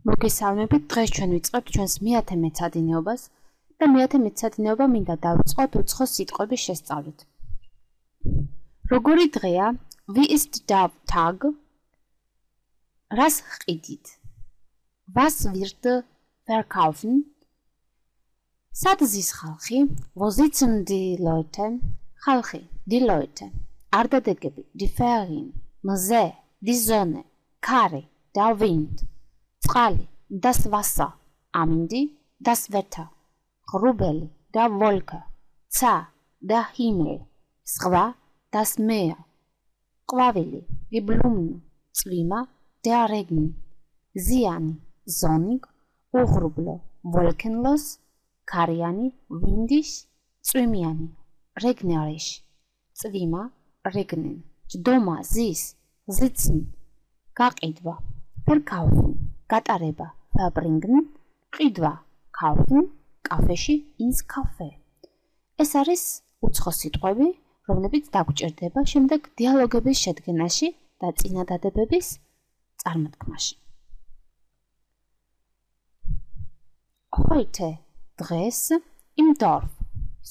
მოგესალმებით, დღეს ჩვენ ვიწყებთ ჩვენს მეათე მეცადინეობას და მეათე მეცადინეობა მინდა დავიწყოთ უცხო სიტყვების შესწავლით. როგორი დღეა? Wie ist der Tag? რას ხიდით? Was wird verkaufen? სად ზის ხალხი? Wo sitzen die Leute? ხალხი, die Leute. არდადეგები, die Ferien, Mse, die Sonne, Kari, der Wind. წყალი, das Wasser, ამინდი, das Wetter, ღრუბელი, der Wolke, ცა, der Himmel, ზღვა, das Meer, ყვავილი, die Blumen, წვიმა, der Regen, ზიანი, Sonnig, უღრუბლო, wolkenlos, ქარიანი, windig, წვიმიანი, regnerisch, წვიმა, regnen, ჯდომა, zis, sitzen, გაყიდვა, verkaufen, გატარება, verbringen, ყიდვა, kaufen, კაფეში, ins Café. ეს არის უცხო სიტყვები, რომლებიც დაგვჭირდება შემდეგ დიალოგების შედგენაში და წინადადებების წარმოთქმაში. Heute, დღეს, im Dorf,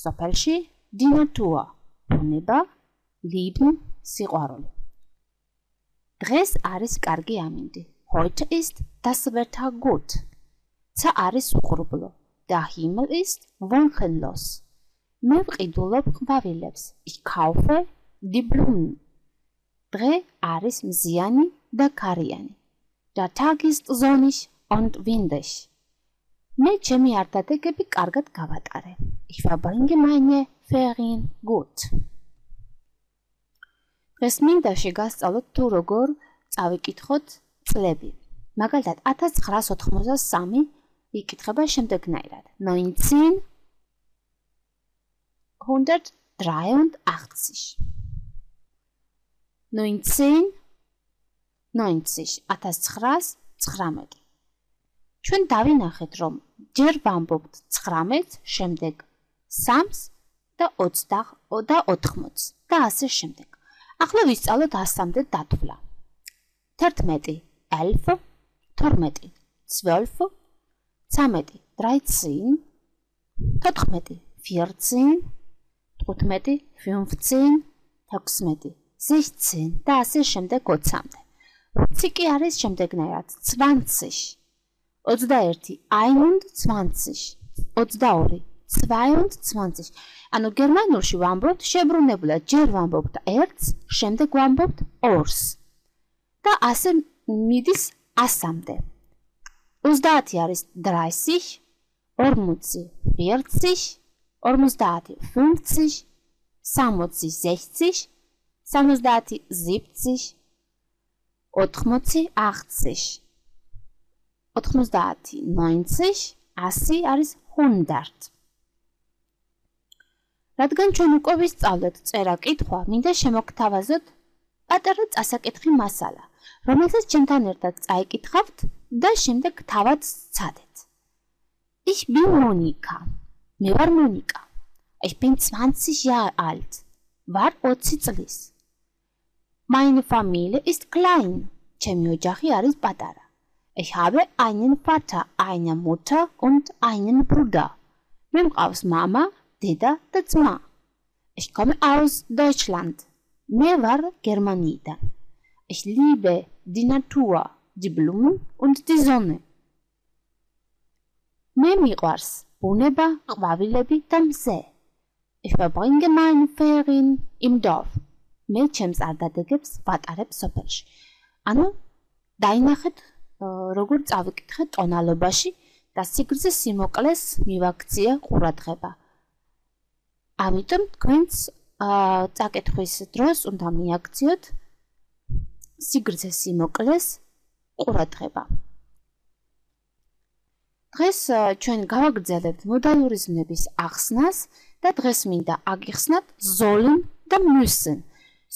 სოფელში, die Natur, ბუნება, Leben, სიყვარული. დღეს არის კარგი ამინდი. Heute ist das Wetter gut. ცა არის უღრუბლო. Der Himmel ist wolkenlos. მე ვყიდულობ ყვავილებს. Ich kaufe die Blumen. დღე არის მზიანი და ქარიანი. Der Tag ist sonnig und windig. მე ჩემი არდადეგები კარგად გავატარე. Ich verbringe meine Ferien gut. დღეს მინდა შეგასწავლოთ თუ როგორ წავიკითხოთ წლები. მაგალითად 1983 იკითხება შემდეგნაირად. 1983 1919 ჩვენ დავინახეთ რომ ჯერ ვამბობთ 19 შემდეგ 3 და 20 და 80 და ასე შემდეგ. ახლა ვისწავლოთ 100-მდე დათვლა. 11 11 12 12 13 13 14 14 15 15 16 16 და ასე შემდეგ 20-მდე. 20 კი არის შემდეგნაირად 20 21 21 22 22 ანუ გერმანულში ვამბობთ შებრუნებულად ჯერ ვამბობთ 1-ს, შემდეგ ვამბობთ 2-ს. და ასე მიდის 100-მდე. 30 არის 30, 40, 40, 50, 50, 60, 60, 70, 70, 80, 80, 90, 90, 100 არის 100. რადგან ჩვენ უკვე ვისწავლეთ წერა-კითხვა, მინდა შემოგთავაზოთ პატარა წასაკითხი მასალა, რომელსაც ჩემთან ერთად წაიკითხავთ და შემდეგ თავად სცადეთ. Ich bin Monika. მე ვარ მონიკა. Ich bin 20 Jahre alt. ვარ 20 წლის. Meine Familie ist klein. ჩემი ოჯახი არის პატარა. Ich habe einen Vater, eine Mutter und einen Bruder. მე მყავს მამა, დედა და ძმა. Ich komme aus Deutschland. მე ვარ გერმანიიდან. Ich liebe die Natur, die Blumen und die Sonne. მე მიყვარს ბუნება, ყვავილები და მზე. Ich verbringe meine Ferien im Dorf. მე ჩემს არდადეგებს ვატარებ სოფელში. ანუ დაინახეთ როგორ წავიკითხეთ ტონალობაში და სიგრძე სიმოკლეს მივაქცია ყურადღება. ამიტომ თქვენც წაკითხვის დროს უნდა მიაქციოთ სიგრძე სიმოკლეს ყურადღება. დღეს ჩვენ გავაგრძელებთ მოდალურიზმების ახსნას და დღეს მინდა აგიხსნათ sollen და müssen.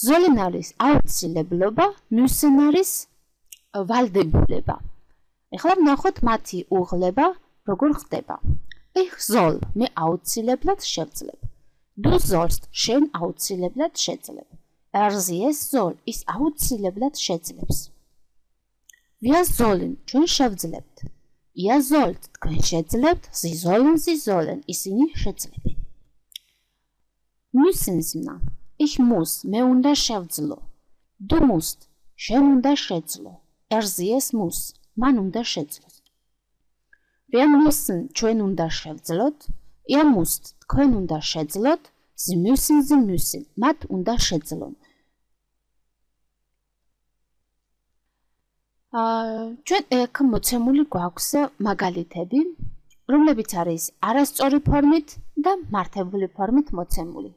sollen არის აუცილებლობა, müssen არის ვალდებულება. ეხლა ვნახოთ მათი უღლება როგორ ხდება. Ich soll მე აუცილებლად შევძლებ. Du sollst შენ აუცილებლად შეძლებ. Sie es soll ის აუცილებლად შეძლებს. Wir sollen ჩვენ შევძლებთ. Ihr sollt თქვენ შეძლებთ. Sie sollen ისინი შეძლებენ. Müssen ich muss მე უნდა შევძლო. Du musst შენ უნდა შეძლო. Sie es muss მან უნდა შეძლოს. Wir müssen ჩვენ უნდა შევძლოთ. Ihr müsst თქვენ უნდა შეძლოთ. Sie müssen მათ უნდა შეძლონ. ჩვენ ეგ მოცემული გვაქვს მაგალითები, რომლებიც არის არასწორი ფორმით და მართებული ფორმით მოცემული.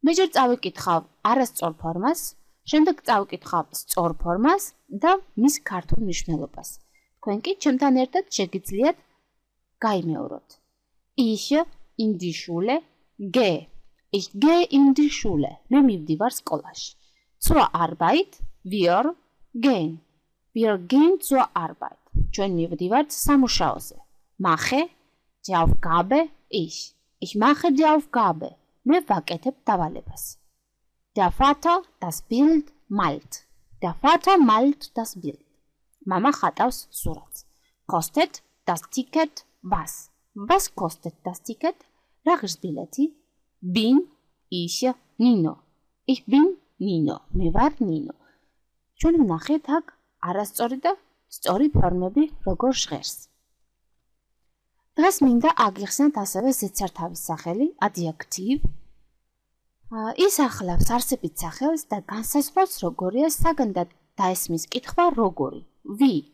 მე ჯერ წავიკითხავ არასწორ ფორმას, შემდეგ წავიკითხავ სწორ ფორმას და მის ქართულ მნიშვნელობას. თქვენ კი ჩემთან ერთად შეგიძლიათ გაიმეოროთ. Ich in die Schule gehe. Ich gehe in die Schule. მე მივდივარ სკოლაში. Zur Arbeit wir gehen. Wir gehen zur Arbeit. ჩვენ მივდივართ სამუშაოზე. Mache die Aufgabe ich. Ich mache die Aufgabe. მე ვაკეთებ დავალებას. Der Vater das Bild malt. Der Vater malt das Bild. Mama ხატავს სურათს. Kostet das Ticket was? Was kostet das Ticket? რა ღირს ბილეთი? Bin ich Nino. Ich bin Nino. მე ვარ Nino. ჩვენ ვნახეთ აქ არასწორი და სწორი ფორმები როგორ ჟღერს. დღეს მინდა აგიხსნათ ასევე ზედსართავის სახელი, adjective. ის ახლავს არსებით სახელს და განსაზღვრავს როგორია საგან და დაესმის კითხვა როგორი. Wie.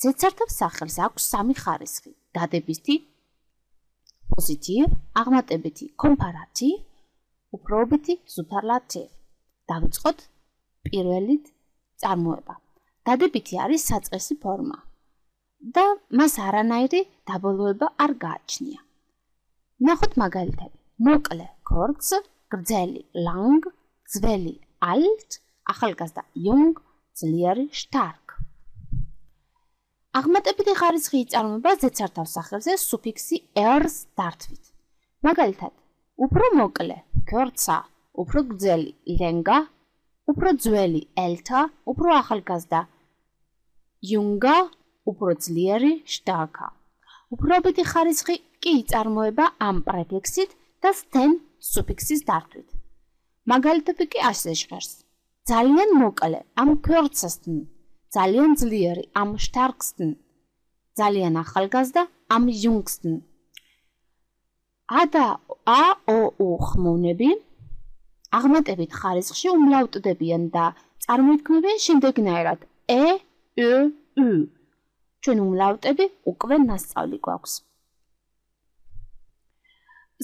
ზედსართავ სახელს აქვს სამი ხარისხი. დადებითი, positive, აღმატებითი, comparative, უპრობითი, superlative. დავიწყოთ პირველით წარმოება. დადებითი არის საწყისი ფორმა და მას არანაირი დაბოლოება არ გააჩნია. ნახოთ მაგალითები. მოკლე kurz, გრძელი lang, ძველი alt, ახალგაზრდა jung, ძლიერი stark. აღმატებითი ხარისხი იწარმოება ზედსართავ სახელზე სუფიქსი ers დართვით. მაგალითად, უფრო მოკლე kürzer, უფრო გრძელი länger, უფრო ძველი älter, უფრო ახალგაზრდა jünger, უფრო ძლიერი starker. უპრობითი ხარისხი კი იწარმოება ამ პრეფიქსით და sten სუფიქსის დართვით. მაგალითები კი ასე ჟღერს. ძალიან მოკლე ამ kürzesten, ძალიან ძლიერი ამ starksten, ძალიან ახალგაზრდა ამ jüngsten. და a-o-u ხმოვნები აღმატებით ხარისხში უმლაუტდებიან და წარმოიქმნებიან შემდეგნაირად e-ü. ჩვენ უმლაუტები უკვე ნასწავლი გვაქვს.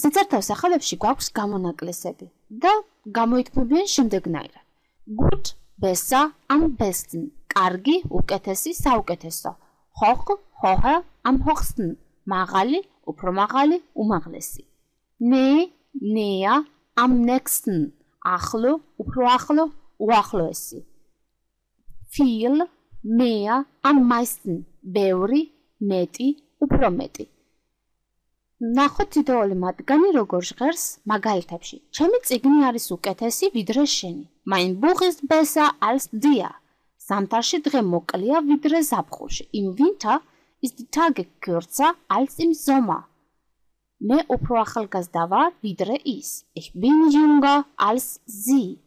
ზედსართავ სახელებში გვაქვს გამონაკლისები და გამოითქმებიან შემდეგნაირად. Gut, besser, am besten. კარგი, უკეთესი, საუკეთესო. Hoch, höher, am höchsten. მაღალი, უფრო მაღალი, უმაღლესი. Näher, am nächsten. ახლო, უფრო ახლო, უახლოესი. Viel, mehr, am meisten. ბევრი, მეტი, უფრო მეტი. ნახოთ თითოეული მათგანი როგორ ჟღერს მაგალითებში. ჩემი წიგნი არის უკეთესი ვიდრე შენი. Mein Buch ist besser als dir. ზამთარში დღე მოკლეა ვიდრე ზაფხულში. Im Winter ist die Tage kürzer als im Sommer. მე უფრო ახალგაზრდა ვარ ვიდრე ის. Ich bin jünger als sie.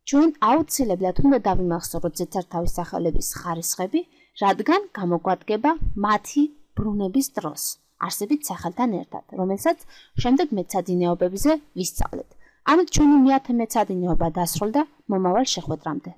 ჩვენ აუცილებლად უნდა დავიმახსოვროთ ზედსართავის სახელების ხარისხები, რადგან გამოგვადგება მათი ბრუნების დროს, არსებით სახელთან ერთად, რომელსაც შემდეგ მეცადინეობებზე ვისწავლეთ. ამით ჩვენი მეათე მეცადინეობა დასრულდა. მომავალ შეხვედრამდე.